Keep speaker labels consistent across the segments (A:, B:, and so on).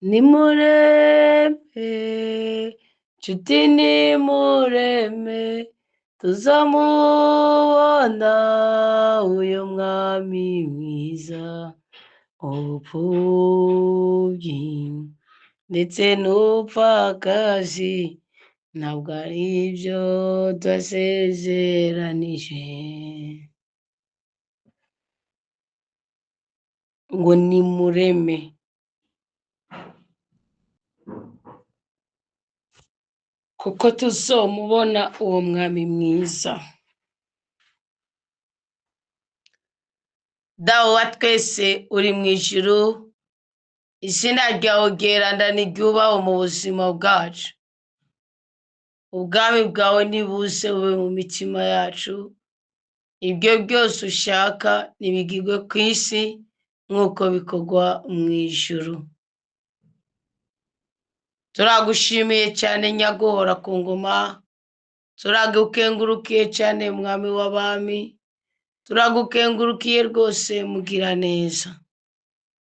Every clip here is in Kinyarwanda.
A: nimureme nshuti nimureme tuzamubona uyu mwami mwiza ubupfubyi ndetse n'ubupfakazi ntabwo ari ibyo twasezeranije ngo nimureme kuko tuzomubona uwo mwami mwiza. Dawe wa twese uri mu ijuru, izina ryawe ryeranda niryubahwe mu buzima bwacu. Ubwami bwawe nibuze bube mu mitima yacu, ibyo byose ushaka nibigirwe ku isi nk'uko bikorwa mu ijuru. Turagushimiye cyane nyagora ku ngoma, turagukengurukiye cyane mwami w'abami, turagukengurukiye rwose mugira neza,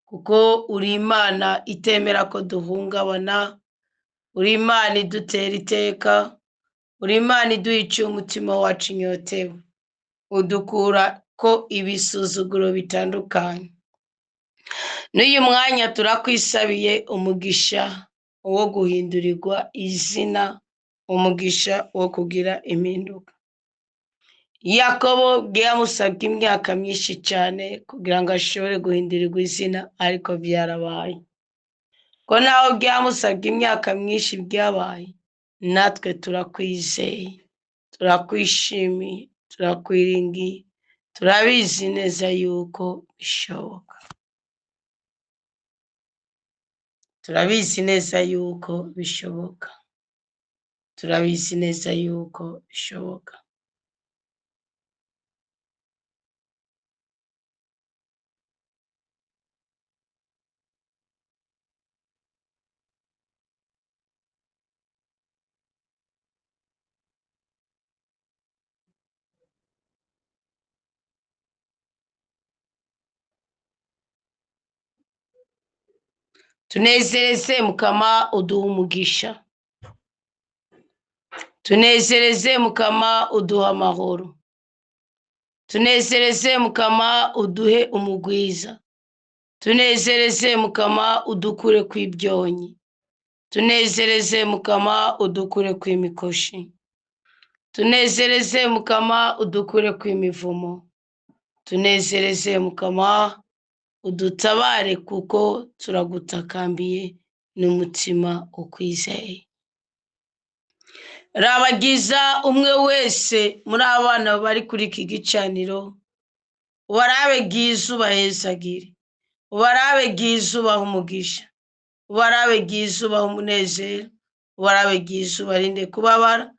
A: kuko uri Imana itemera ko duhungabana, uri Imana idutera iteka, uri Imana iduhiciye umutima wacu inyotewe, udukura ko ibisuzuguro bitandukanye. N'uyu mwanya turakwisabiye umugisha wo guhindurirwa izina, umugisha wo kugira impinduka. Yakobo byamusabye imyaka myinshi cyane kugira ngo ashobore guhindurirwa izina, ariko byarabaye. Ko naho byamusabye imyaka myinshi byabaye, natwe turakwizeye, turakwishimiye, turakwiringiye, turabizi neza yuko bishoboka. Turabizi neza yuko bishoboka. Turabizi neza yuko bishoboka. Tunezereze Mukama uduha umugisha. Tunezereze Mukama uduha amahoro. Tunezereze Mukama uduhe umugwiza. Tunezereze Mukama udukure kw'ibyonyi. Tunezereze Mukama udukure kw'imikoshi. Tunezereze Mukama udukure kw'imivumo. Tunezereze Mukama udutabare kuko turagutakambiye n'umutima ukwizeye. Rabagiza umwe wese muri abana bari kuri iki gicaniro, ubarabe bwiza ubahezagire, ubarabe bwiza ubaha umugisha, ubarabe bwiza ubaha umunezero, ubarabe bwiza ubarinde kubabara,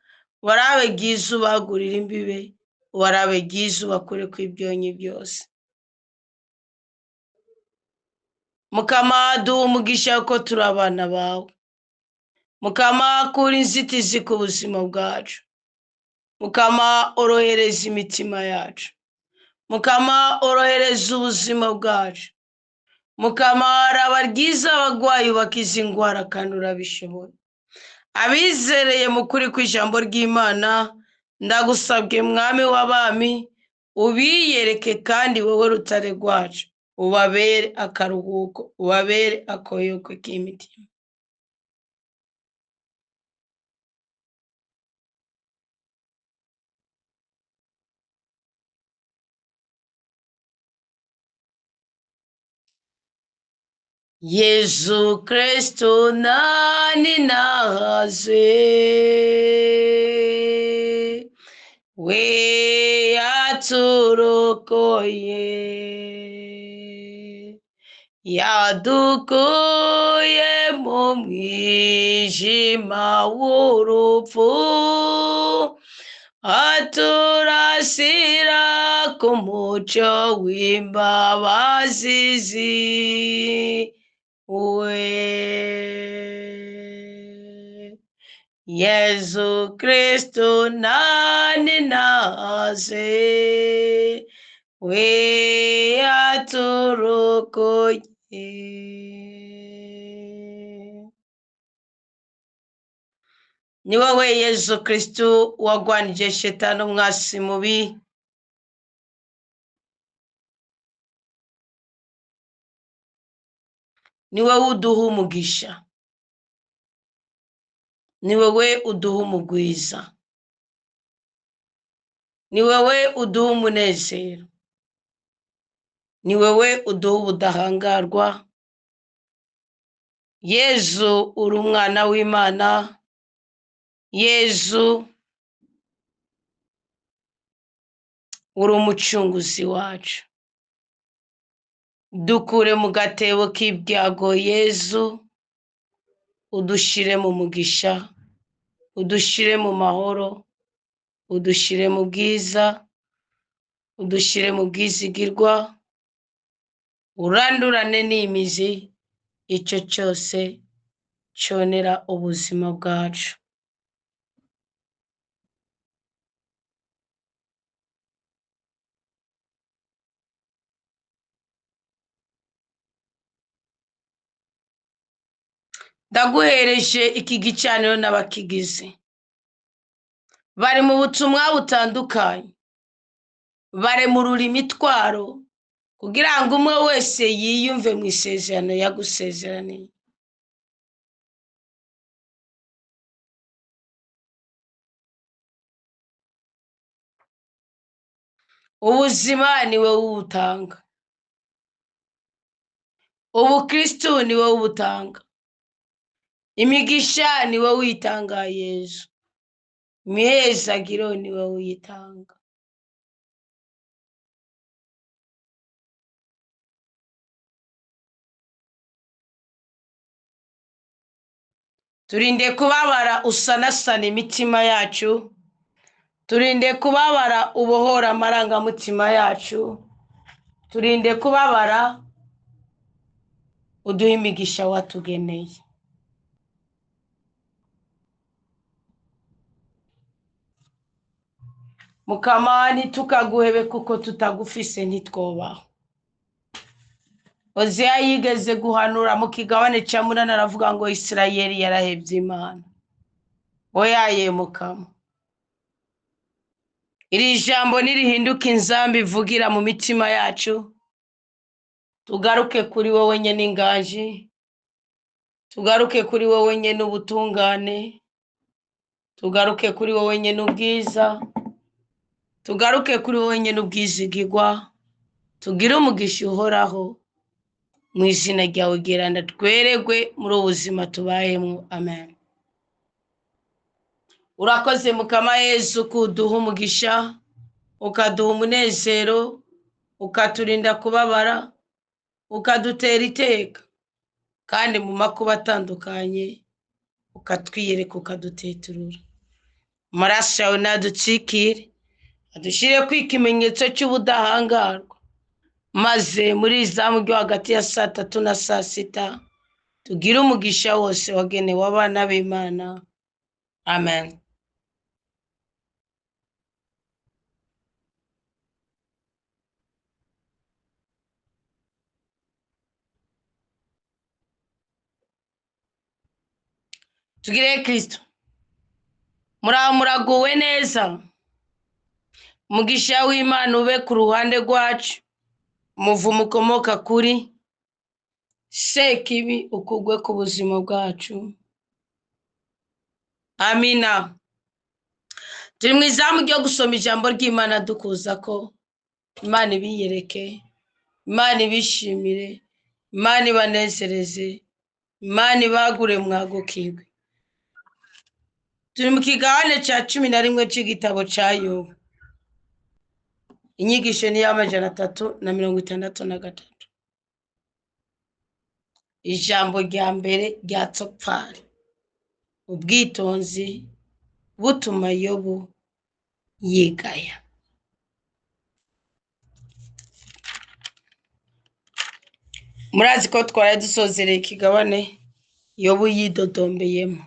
A: ubarabe bwiza ubagurira imbibe, ubarabe bwiza ubakure kw'ibyonyi byose. Mukama duha umugisha ko turi abana bawe. Mukama kura inzitizi ku buzima bwacu. Mukama orohereza imitima yacu. Mukama orohereza ubuzima bwacu. Mukama raba ryiza abagwayi ubakiza indwara kandi urabishoboye. Abizereye mu kuri kw'ijambo ry'Imana, ndagusabye mwami w'abami, ubiyereke kandi wowe rutare rwacu, ubabere akaruhuko, ubabere akoyoko k'imitima. Yesu Kristo nani naze, we yaturokoye, yadukuye mu mwijima w'urupfu, aturasira ku mucyo w'imbabazi ziwe. Yesu Kristo nani naze, we yaturokoye. ni wowe Yesu Kristo wagwanije shetani umwasi mubi. Ni wowe uduha umugisha, ni wowe uduha umugwiza, ni wowe uduha umunezero, ni wowe uduha ubudahangarwa. Yesu uri umwana w'Imana, Yesu uri umucunguzi wacu. Dukure mu gatebo k'ibyago Yesu, udushire mu mugisha, udushire mu mahoro, udushire mu bwiza, udushire mu bwizigirwa, urandurane n'imizi icyo cyose cyonera ubuzima bwacu. Ndaguhereje iki gicaniro n'abakigize, bari mu butumwa butandukanye, baremurura imitwaro kugira ngo umwe wese yiyumve mu isezerano yagusezeraniye. Ubuzima ni wowe ubutanga, ubukristo ni wowe ubutanga, imigisha ni wowe uyitanga Yesu, imihezagiro ni wowe uyitanga. Turinde kubabara usanasana imitima yacu, turinde kubabara ubohora amarangamutima yacu, turinde kubabara uduha imigisha watugeneye. Mukama ntitukaguhebe kuko tutagufise ntitwobaho. Ozeya yigeze guhanura mu kigabane cya munani aravuga ngo Isirayeli yarahebye Imana. Oyaye Mukama, iri jambo nirihinduka inzambi ivugira mu mitima yacu, tugaruke kuri wowe nyene inganji, tugaruke kuri wowe nyene ubutungane, tugaruke kuri wowe nyene ubwiza, tugaruke kuri wowe nyene ubwizigirwa, tugire umugisha uhoraho mu izina ryawe geranda tweregwe muri ubuzima tubayemo. Amen. Urakoze Mukama Yesu kuduha umugisha, ukaduha umunezero, ukaturinda kubabara, ukadutera iteka, kandi mu makuba atandukanye ukatwiyereka, ukaduteturura. Amaraso yawe nadutsikire, adushire ku ikimenyetso cy'ubudahangarwa, maze muri izamu ryo hagati ya 3 na 6 tugire umugisha wose wagenewe abana b'Imana. Amen. Tugire Kristo. Muraguwe neza, umugisha w'Imana ube ku ruhande rwacu, umuvumo ukomoka kuri sekibi ukugwe ku buzima bwacu. Amina. Turi mu izamu ryo gusoma ijambo ry'Imana dukuza ko Imana ibiyereke, Imana ibishimire, Imana ibanezereze, Imana ibagure mwagukirwe. Turi mu kigabane cya 11 cy'igitabo cya Yobu. Inyigisho ni y'amajana 363. Ijambo rya mbere rya Tsopfari. Ubwitonzi butuma Yobu yigaya. Murazi ko twari dusozereye ikigabane Yobu yidodombeyemo,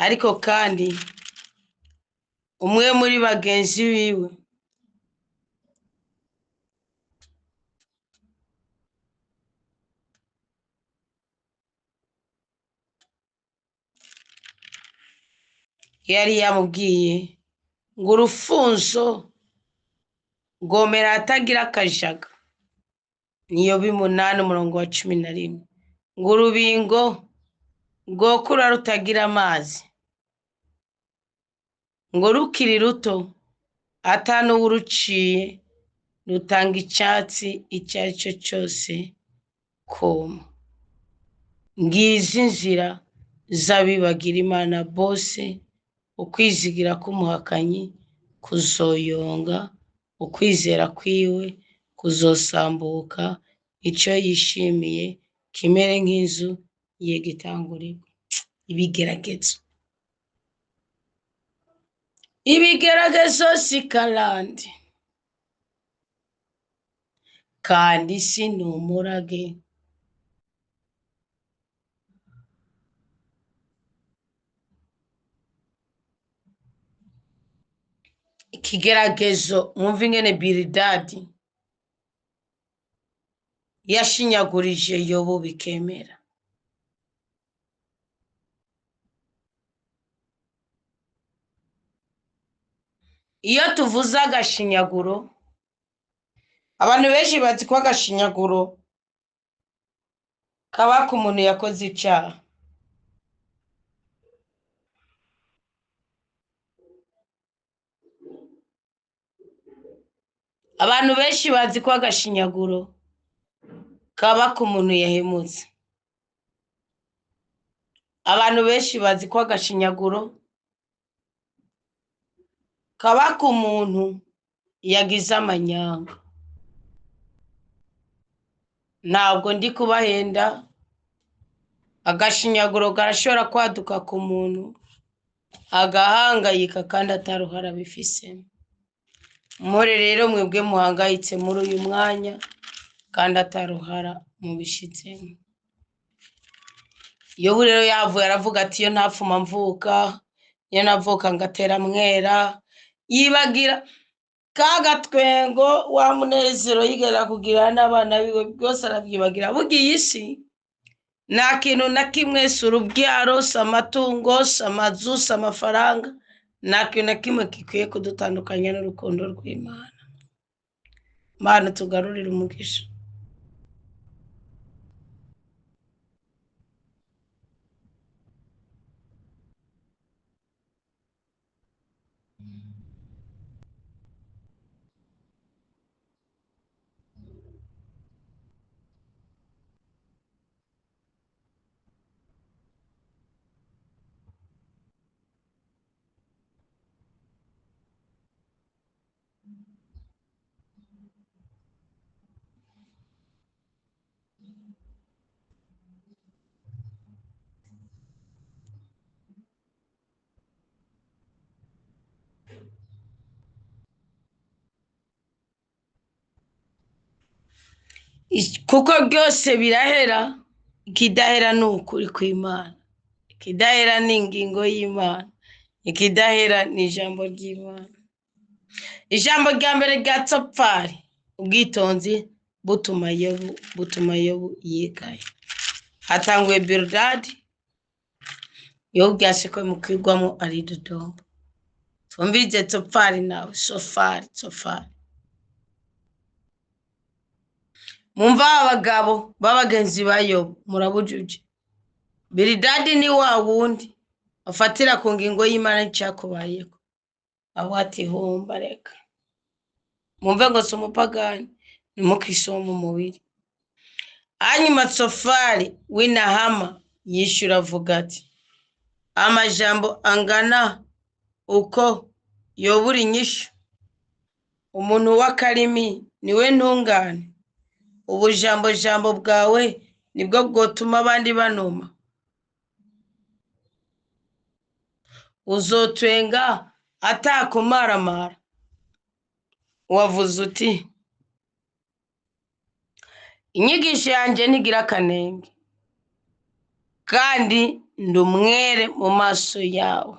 A: ariko kandi umwe muri bagenzi biwe yari yamubwiye ngo urufunzo rwomera atagira akajaga. niyo bimunani 11 ngo urubingo rwokura rutagira amazi, ngo rukiri ruto atanuwuruciye rutanga icyatsi icyo ari cyo cyose koma. Ngizi nzira z'abibagira Imana bose, ukwizigira k'umuhakanyi kuzoyonga, ukwizera kwiwe kuzosambuka, icyo yishimiye kimere nk'inzu yegitangurirwa. Ibigeragezo si karande kandi si n'umurage. Ikigeragezo mwumva ingene Bilidadi yashinyagurije Yobu bikemera. Iyo tuvuze agashinyaguro, abantu benshi bazi ko agashinyaguro kaba ku muntu yakoze icyaha. Abantu benshi bazi ko agashinyaguro kaba ku muntu yahemutse. Abantu benshi bazi ko agashinyaguro kaba ku muntu yagize amanyanga. Ntabwo ndi kubahenda, agashinyaguro karashobora kwaduka ku muntu agahangayika kandi ataruhara bifisemo. More rero mwebwe muhangayitse muri uyu mwanya kandi ataruhara mubishitsemo. Yobu rero yavuye aravuga ati iyo ntapfuma mvuka, iyo navuka ngatera mwera, yibagira kagatwengo wa munezero yigera kugira n'abana biwe byose arabyibagira. Bugiye isi nta kintu na kimwe, si urubyaro, si amatungo, si amazu, si amafaranga, nta kintu na kimwe gikwiye kudutandukanya n'urukundo rw'Imana. Mana tugarurire umugisha. Kuko byose birahera, ikidahera ni ukuri kw'Imana, ikidahera ni ingingo y'Imana, ikidahera ni ijambo ry'Imana. Ijambo rya mbere rya Tsopfari, ubwitonzi butuma Yobu yigaye. Hatanguye Bilidadi, Yobu byaseko mukwigwamo ari Dodomo. Twumvise Tsopfari nawe, Tsopfari. Mumva abagabo b'abagenzi ba Yobu murabujuje. Bilidadi ni wa wundi afatira ku ngingo y'Imana icyakubayeko, aho ati humba reka. Mumve ngo si umupagani, ni mukristo wo mu mubiri. Hanyuma Tsopfari w'Inahama yishura avuga ati amajambo angana uko yobura inyishu, umuntu w'akarimi niwe ntungane, ubujambo bwawe nibwo bwotuma abandi banuma. Uzotwenga atakumaramara. Wavuze uti inyigisho yanjye ntigira akanenge kandi ndi umwere mu maso yawe.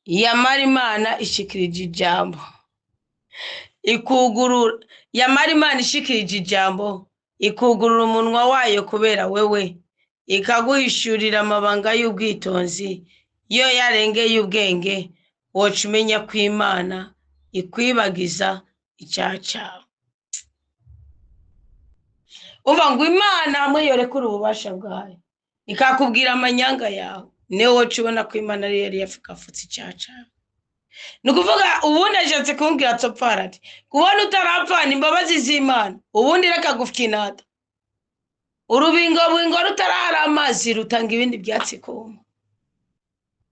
A: Yamara Imana ishikirije ijambo ikugurura, yamara Imana ishikirije ijambo ikugurura umunwa wayo kubera wewe, ikaguhishurira amabanga y'ubwitonzi iyo yarengeye ubwenge woca umenya ko Imana ikwibagiza icyaha cyawe. Umva ngo Imana hamwe yorekura ububasha bwayo ikakubwira amanyanga yawe, niwe woca ubona ko Imana ari yari yafukafutse icyaha cyawe. Ni ukuvuga ubundi ashatse kumbwira Tsopfara ati kubona utarapfana imbabazi z'Imana, ubundi reka gufinata urubingobingo rutarara amazi rutanga ibindi byatsi kuma,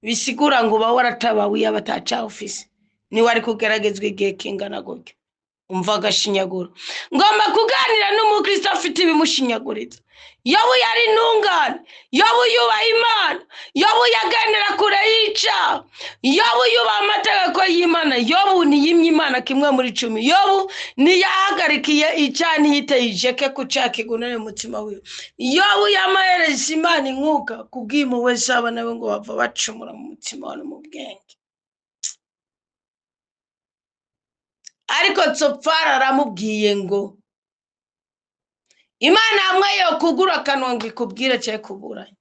A: bisigura ngo uba waratabawe iyo batacaho ufise, niwari kugeragezwa igihe kingana gutyo. Umva agashinyaguro. Ngomba kuganira n'umukristo afite ibimushinyaguritse. Yobu yari intungane, Yobu yubaha Imana, Yobu yaganira kure y'icyaha, Yobu yubaha amategeko y'Imana, Yobu ntiyimye Imana kimwe muri 10, Yobu ntiyahagarikiye icyaha ntiyiteye ijeke ku cyaha kigunare mu mutima wiwe, Yobu yamahereza Imana inkuka kubw'impuhwe z'abana nawe ngo bava bacumura mu mutima no mu bwenge. Ariko Tsopfara aramubwiye ngo Imana hamwe yo kugura akanwa ngo ikubwire cyangwa kuburanye,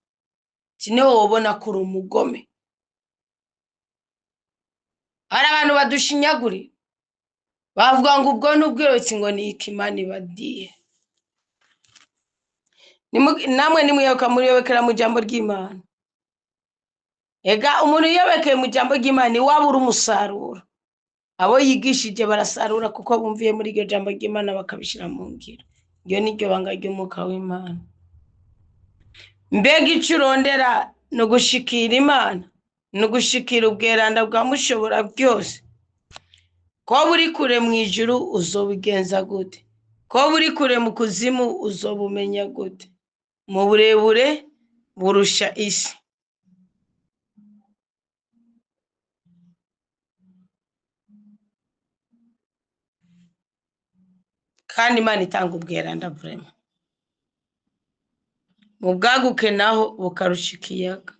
A: niho wobona ko uri umugome. Hari abantu badushinyagurira bavuga ngo ubwo n'ubwirotsi ngo ni ikimani badiye. Namwe nimuyoboka muriyobekera mu jambo ry'Imana. Ega umuntu yiyobekeye mu jambo ry'Imana iwabura umusaruro. Abo yigishije barasarura kuko bumviye muri iryo jambo ry'Imana bakabishyira mu ngiro. Iyo ni ryo banga ry'umwuka w'Imana. Mbega icyo urondera ni ugushikira Imana, ni ugushikira ubweranda bwa mushobora byose. Ko buri kure mu ijuru uzobigenza gute? Ko buri kure mu kuzimu uzobumenya gute? Mu burebure burusha isi. Kandi Imana itanga ubweranda vrema. Mu bwaguke naho bukarusha ikiyaga.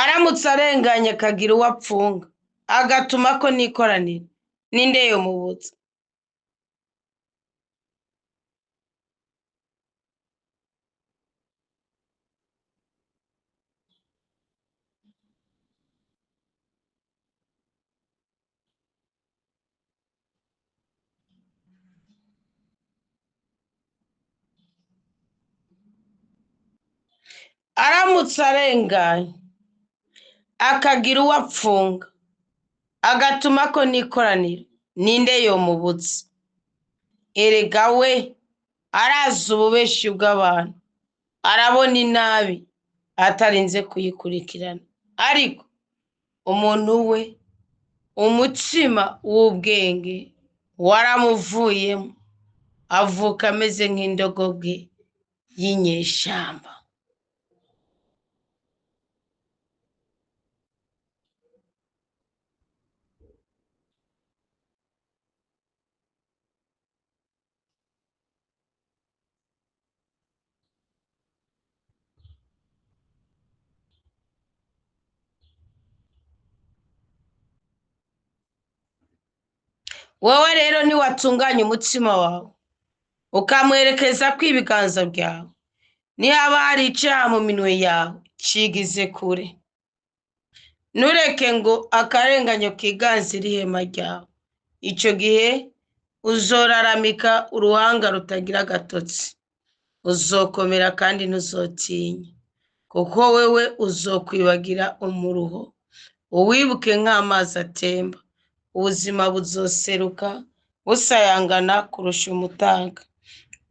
A: Aramutse arenganye akagira uwo apfunga, agatuma ko n'ikoraniro, ninde yomubutsa? Aramutse arenganye akagira uwo apfunga, agatuma ko n'ikoraniro, ninde yomubutsa? Erega we arazi ububeshi bw'abantu, arabona inabi atarinze kuyikurikirana. Ariko umuntu we umutsima w'ubwenge waramuvuyemo, avuka ameze nk'indogobwe y'inyeshamba. Wowe rero niwatunganya umutsima wawe ukamwerekeza ko ibiganza byawe, nihaba hari icyaha mu minwe yawe cigize kure. Nureke ngo akarenganyo kiganzira ihema ryawe. Icyo gihe uzoraramika uruhanga rutagira agatotsi, uzokomera kandi ntuzotinya, kuko wewe uzokwibagira umuruho, uwibuke nk'amazi atemba. Ubuzima buzoseruka busayangana kurusha umutaga,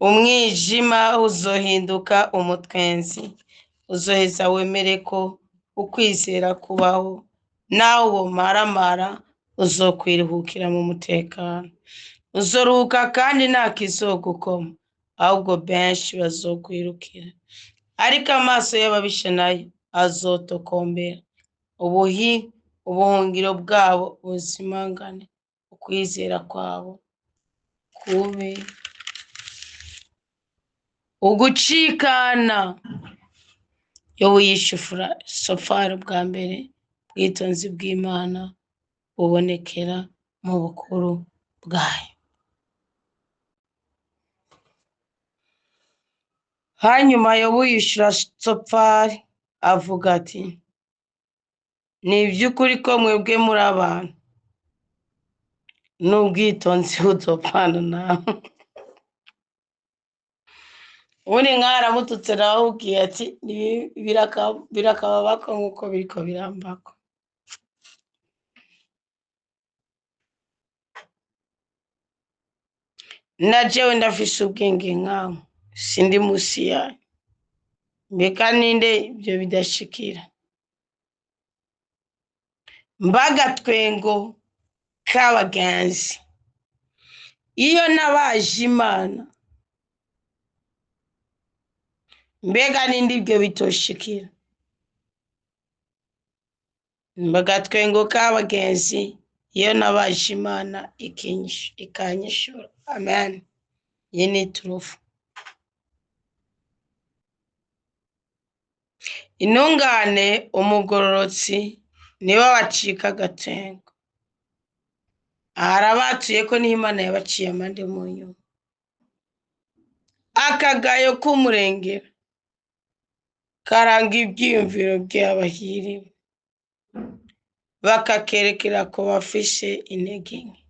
A: umwijima uzohinduka umutwenzi. Uzoheza wemere ko ukwizera kubaho, nawe uwo maramara uzokwiruhukira mu mutekano. Uzoruhuka kandi nta kizogukoma, ahubwo benshi bazokwirukira. Ariko amaso y'ababisha nayo azotokombera, ubuhungiro bwabo buzimangane, ukwizera kwabo kube ugucikana. Yobu yishufura Tsopfara bwa mbere, ubwitonzi bw'Imana bubonekera mu bukuru bwayo. hanyuma yobu yishura sofari avuga ati ni iby'ukuri ko mwebwe muri abantu n'ubwitonzi buzopfana nawe. ubundi mwaramututse nawe ubwiye ati birakababako nk'uko biriko birambako. na jewe ndafise ubwenge nkawe sindi musi yayo, mbega ninde ibyo bidashikira? mbagatwengo k'abagenzi iyo nabaje Imana, mbega ninde ibyo bitoshikira? mbagatwengo k'abagenzi iyo nabaje Imana ikanyishura. Amen. Iyi ni turufu. intungane umugororotsi nibo bacika agatwengo. arabatuye ko n'Imana yabaciye amande mu nyuma. akagayo k'umurengera karanga ibyiyumviro by'abahiriwe, bakakerekera ko bafishe intege nke.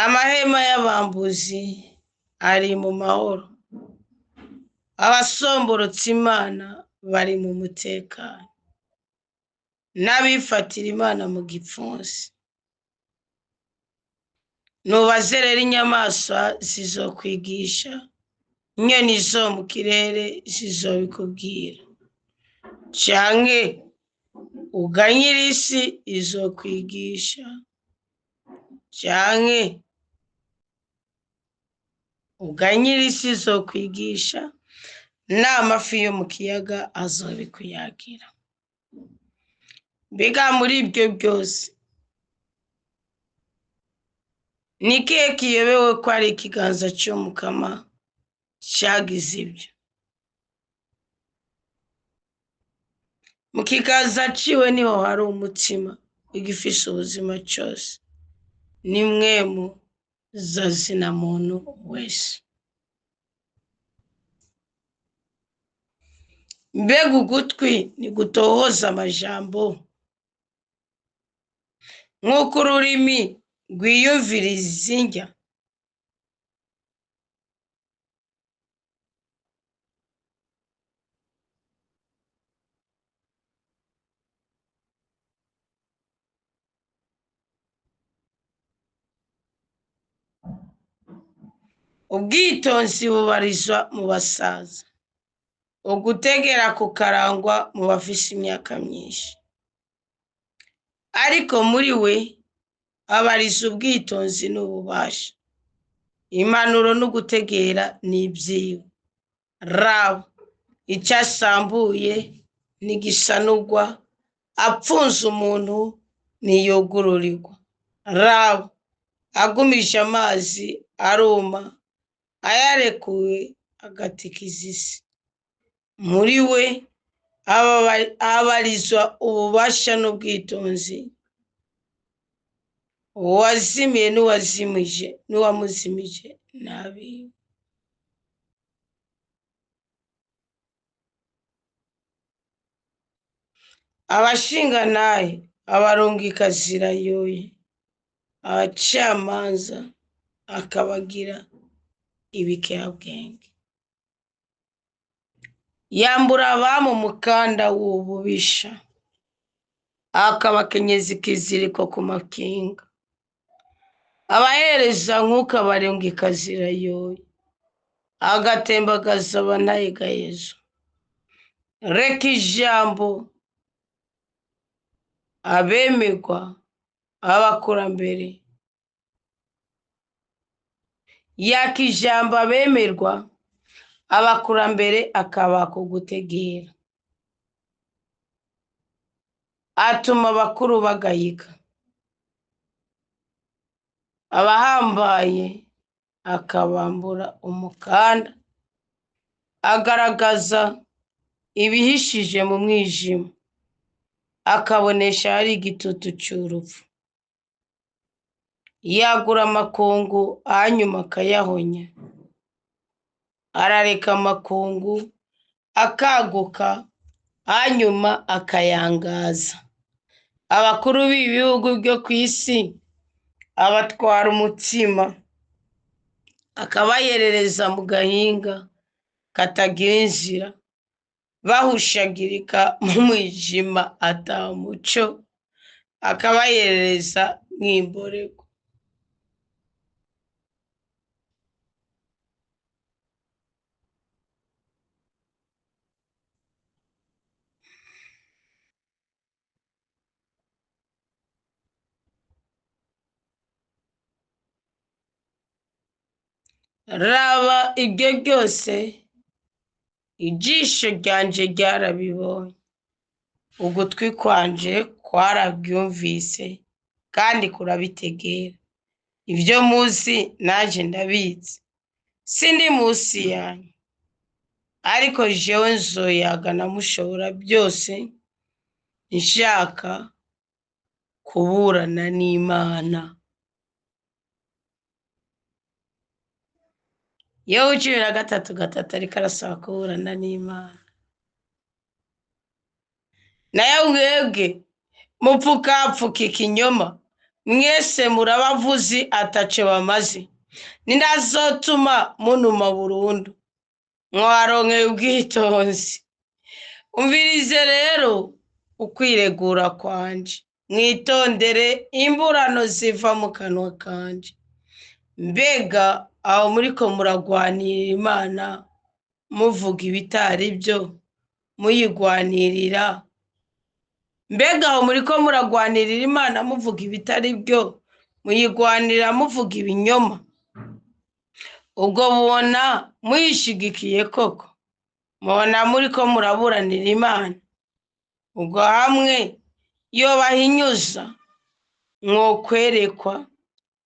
A: amahema y'abambuzi ari mu mahoro, abasomborotse Imana bari mu mutekano, n'abifatira Imana mu gipfunsi. nubaze rero inyamaswa zizokwigisha, inyoni zo mu kirere zizobikubwira, canke uganyira isi izokwigisha, canke uganyira isi izokwigisha, n'amafi yo mu kiyaga azobikuyagira. mbega muri ibyo byose ni ikihe kiyobewe ko ari ikiganza cy'Umukama cyagize ibyo? mu kiganza ciwe niho hari umutima igifise ubuzima cyose, ni mwemu zazina muntu wese. mbega ugutwi ntigutohoza amajambo, nk'uko ururimi rwiyumviriza indya? ubwitonzi bubarizwa mu basaza, ugutegera kukarangwa mu bafise imyaka myinshi. ariko muri we abariza ubwitonzi n'ububasha, impanuro n'ugutegera n'ibyiwe. raba icyo asambuye n'igisanurwa, apfunze umuntu ntiyugururirwa. raba agumije amazi aruma, ayarekuwe agatikiza isi. muri we abarizwa ububasha n'ubwitonzi, uwazimiye n'uwamuzimije n'abiwe. abashingantahe abarungika zirayoye, abacamanza akabagira ibikehabwenge. yambura abami umukanda w'ububisha, akabakenyeza ikiziriko ku makinga. abahereza nk'uko abarungika zirayoye, agatembagaza abanayigayezo. reka ijambo abemerwa abakurambere, yaka ijambo abemerwa abakurambere akabaka ugutegera. atuma abakuru bagayika, abahambaye akabambura umukanda. agaragaza ibihishije mu mwijima, akabonesha hari igitutu cy'urupfu. yagura amakungu hanyuma akayahonya, arareka amakungu akaguka, hanyuma akayangaza. Abakuru b'ibihugu byo ku isi abatwara umutsima, akabayerereza mu gahinga katagira inzira, bahushagirika mu mwijima ata muco, akabayerereza nk'imborego. Raba ibyo byose ijisho ryanje ryarabibonye, ugutwi kwanje kwarabyumvise kandi kurabitegera. Ibyo muzi naje ndabizi, sindi munsi yanyu, ariko jewe nzoyaga na Mushobora byose nshaka kuburana n'Imana. Yobu 13:3 ariko arasaba kuburana n'Imana. Nayo mwebwe mupfukapfuka ikinyoma, mwese murabavuzi ataco bamaze, ninde azotuma munuma burundu? Mwaronkeye ubwitonzi. Umvirize rero ukwiregura kwanje, mwitondere imburano ziva mu kanwa kanje. Mbega aho muriko muragwanirira Imana muvuga ibitari byo, muyigwanirira? Mbega aho muriko muragwanirira Imana muvuga ibitari byo, muyigwanirira muvuga ibinyoma? Ubwo mubona muyishigikiye koko? Mubona muriko muraburanira Imana? Ubwo hamwe yobahinyuza mwokwerekwa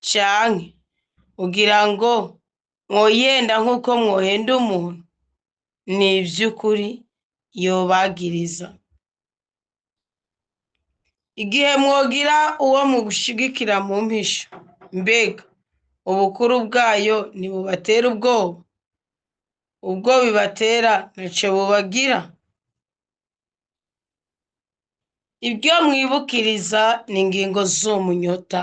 A: canke ugira ngo mwoyenda nk'uko mwohenda umuntu? Ni ivy'ukuri yobagiriza. Igihe mwogira uwo mugushigikira mu mpisho, mbega ubukuru bwayo ntibubatera ubwoba? Ubwo bibatera ntaco bubagira? Ibyo mwibukiriza ni ingingo z'umunyota.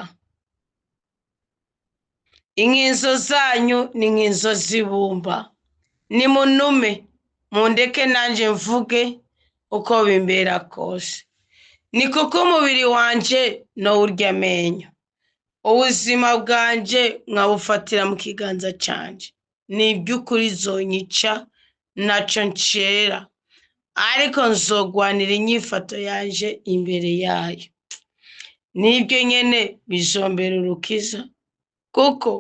A: Inkinzo zanyu ni inkinzo z'ibumba. Nimunume, mundeke nanje mvuge uko bimbera kose. Ni kuko umubiri wanje nowurya amenyo, ubuzima bwanje nkabufatira mu kiganza canje. Ni iby'ukuri zonyica naco ncera, ariko nzogwanira inyifato yanje imbere yayo. Nibyo nyene bizombera urukiza, kuko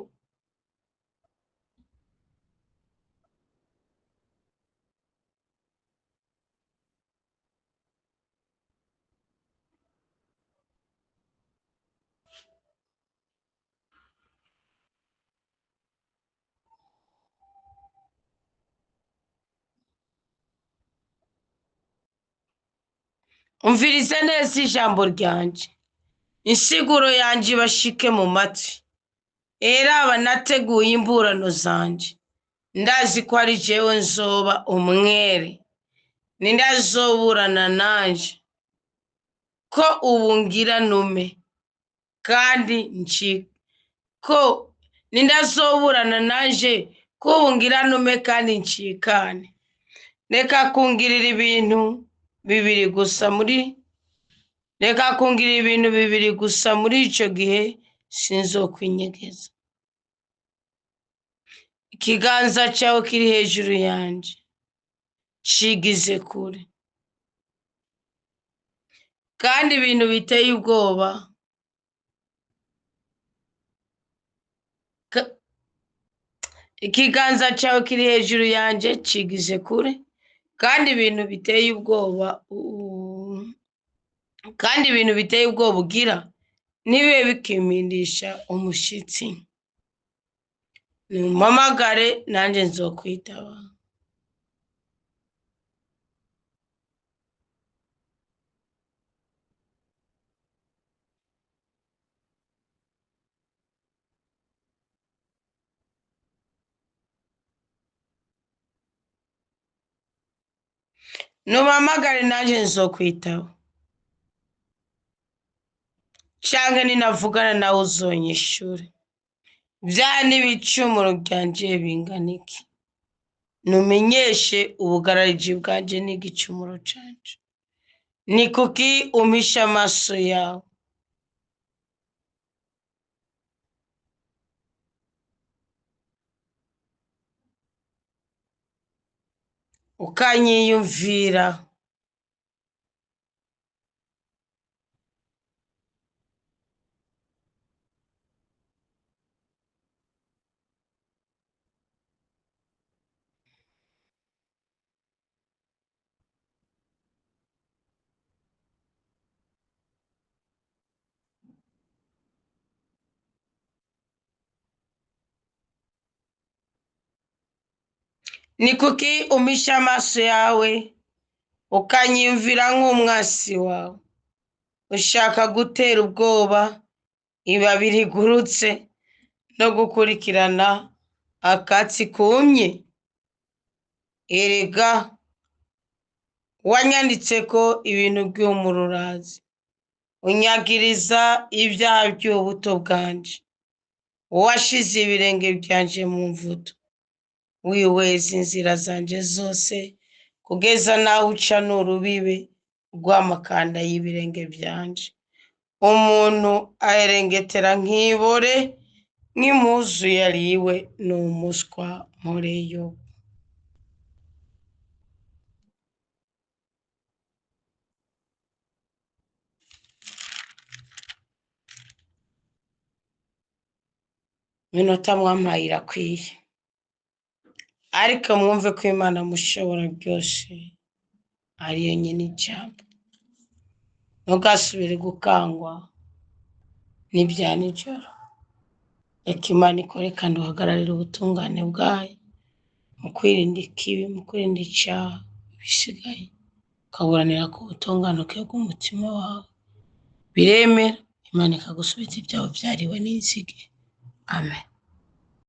A: umvirize neza ijambo ryanje, insiguro yanje ibashike mu matwi. Eraba nateguye imburano zanje, ndazi ko ari jewe nzoba umwere. Ninde azoburana nanje ko ubu ngira nume kandi ninde azoburana nanje ko ubu ngira nume kandi ncikane? Reka kungirira ibintu bibiri gusa muri ico gihe sinzokwinyegeza. Ikiganza cawe kiri hejuru yanje, cigize kure. Kandi ibintu biteye ubwoba ikiganza cawe kiri hejuru yanje, cigize kure. Kandi ibintu biteye ubwoba ugira ntibibe bikimpindisha umushitsi. Nimumpamagare nanje nzokwitaba. numpamagare nanjye nzokwitaba, canke ninavugana nawe uzonyishure. Vya n'ibicumuro byanje bingana iki? Numenyeshe ubugarariji bwanje n'igicumuro canje. Ni kuki umpisha amaso yawe? Ukanyiyumvira. Ni kuki umpisha amaso yawe ukanyiyumvira nk'umwasi wawe? Ushaka gutera ubwoba ibabi rigurutse no gukurikirana akatsi kumye? Erega wanyanditseko ibintu by'umururazi, unyagiriza ibyaha by'ubuto bwanje. Washize ibirenge byanje mu mvuto, wihweza inzira zanje zose, kugeza naho uca n'urubibe rw'amakanda y'ibirenge byanje. Umuntu aherengetera nk'ibore, nk'impuzu yariwe n'umuswa mureyo. Minota mwampaye irakwiye, ariko mwumve ko Imana mushobora byose ariyo nyine ijambo. Ntugasubire gukangwa n'ibya nijoro. Reka Imana ikore kandi uhagararire ubutungane bwayo mu kwirinda ikibi, mu kwirinda icyaha bisigaye, ukaburanira ku butunganuke bw'umutima wawe. Biremera, Imana ikagusubiza ibyawe byariwe n'inzige. Amen.